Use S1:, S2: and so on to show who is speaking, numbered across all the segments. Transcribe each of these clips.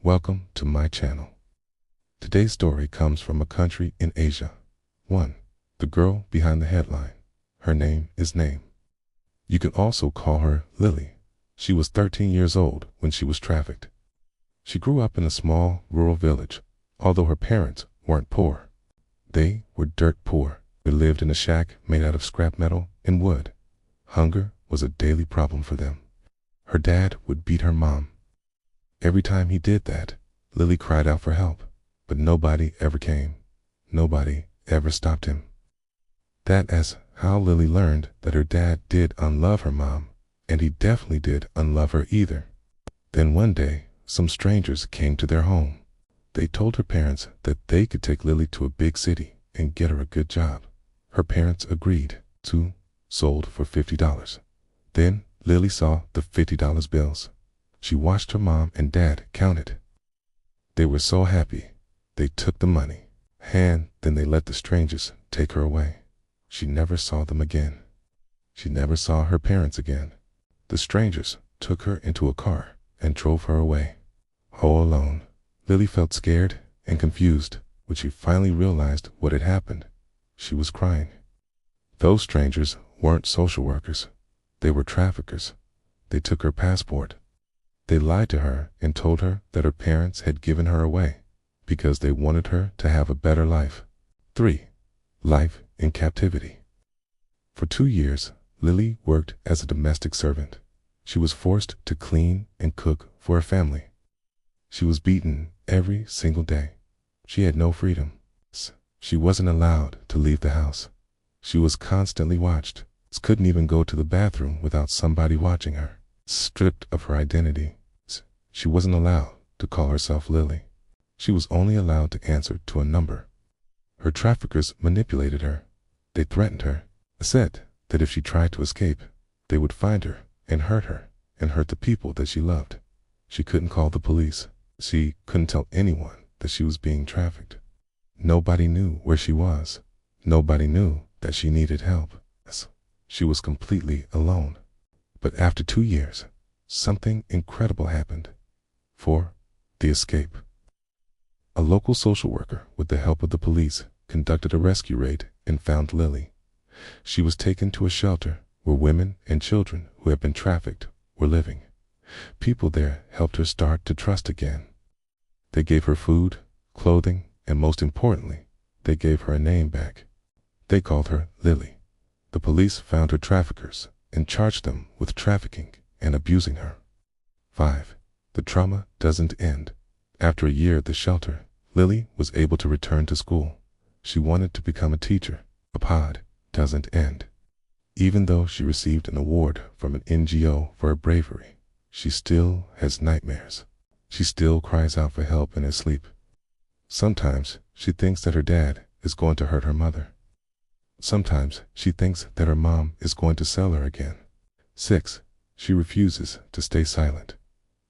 S1: Welcome to my channel. Today's story comes from a country in Asia. 1. The girl behind the headline. Her name is Name. You can also call her Lily. She was 13 years old when she was trafficked. She grew up in a small rural village, although her parents weren't poor. They were dirt poor. They lived in a shack made out of scrap metal and wood. Hunger was a daily problem for them. Her dad would beat her mom. Every time he did that, Lily cried out for help, but nobody ever came. Nobody ever stopped him. That is how Lily learned that her dad did unlove her mom, and he definitely did unlove her either. Then one day, some strangers came to their home. They told her parents that they could take Lily to a big city and get her a good job. Her parents agreed. Two sold for $50. Then Lily saw the $50 bills. She watched her mom and dad count it. They were so happy. They took the money, and then they let the strangers take her away. She never saw them again. She never saw her parents again. The strangers took her into a car and drove her away. All alone, Lily felt scared and confused when she finally realized what had happened. She was crying. Those strangers weren't social workers. They were traffickers. They took her passport. They lied to her and told her that her parents had given her away because they wanted her to have a better life. 3. Life in captivity. For 2 years, Lily worked as a domestic servant. She was forced to clean and cook for her family. She was beaten every single day. She had no freedom. She wasn't allowed to leave the house. She was constantly watched. She couldn't even go to the bathroom without somebody watching her. Stripped of her identity. She wasn't allowed to call herself Lily. She was only allowed to answer to a number. Her traffickers manipulated her. They threatened her, said that if she tried to escape, they would find her and hurt the people that she loved. She couldn't call the police. She couldn't tell anyone that she was being trafficked. Nobody knew where she was. Nobody knew that she needed help. She was completely alone. But after 2 years, something incredible happened. 4. The escape. A local social worker, with the help of the police, conducted a rescue raid and found Lily. She was taken to a shelter where women and children who had been trafficked were living. People there helped her start to trust again. They gave her food, clothing, and most importantly, they gave her a name back. They called her Lily. The police found her traffickers and charged them with trafficking and abusing her. 5. The trauma doesn't end. After a year at the shelter, Lily was able to return to school. She wanted to become a teacher. The pod doesn't end. Even though she received an award from an NGO for her bravery, she still has nightmares. She still cries out for help in her sleep. Sometimes she thinks that her dad is going to hurt her mother. Sometimes she thinks that her mom is going to sell her again. 6. She refuses to stay silent.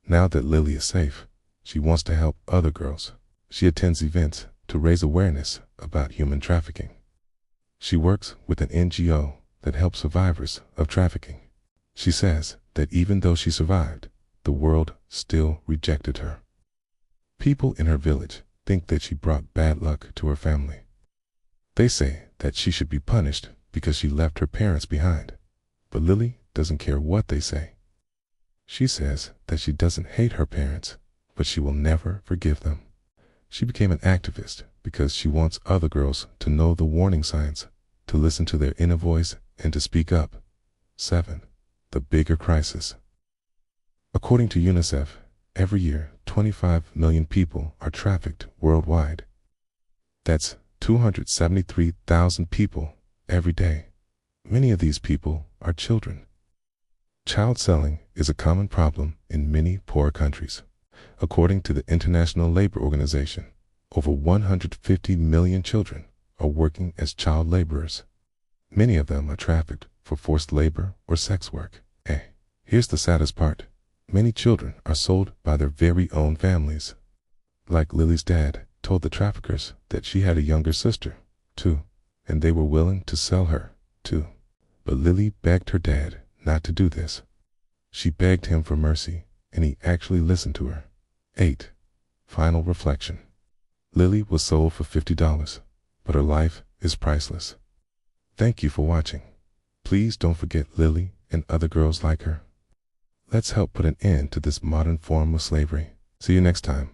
S1: Now that Lily is safe, she wants to help other girls. She attends events to raise awareness about human trafficking. She works with an NGO that helps survivors of trafficking. She says that even though she survived, the world still rejected her. People in her village think that she brought bad luck to her family. They say that she should be punished because she left her parents behind. But Lily doesn't care what they say. She says that she doesn't hate her parents, but she will never forgive them. She became an activist because she wants other girls to know the warning signs, to listen to their inner voice, and to speak up. 7. The bigger crisis. According to UNICEF, every year 25 million people are trafficked worldwide. That's 273,000 people every day. Many of these people are children. Child selling is a common problem in many poor countries. According to the International Labor Organization, over 150 million children are working as child laborers. Many of them are trafficked for forced labor or sex work. Here's the saddest part. Many children are sold by their very own families. Like Lily's dad told the traffickers that she had a younger sister, too, and they were willing to sell her, too. But Lily begged her dad not to do this. She begged him for mercy, and he actually listened to her. 8. Final reflection. Lily was sold for $50, but her life is priceless. Thank you for watching. Please don't forget Lily and other girls like her. Let's help put an end to this modern form of slavery. See you next time.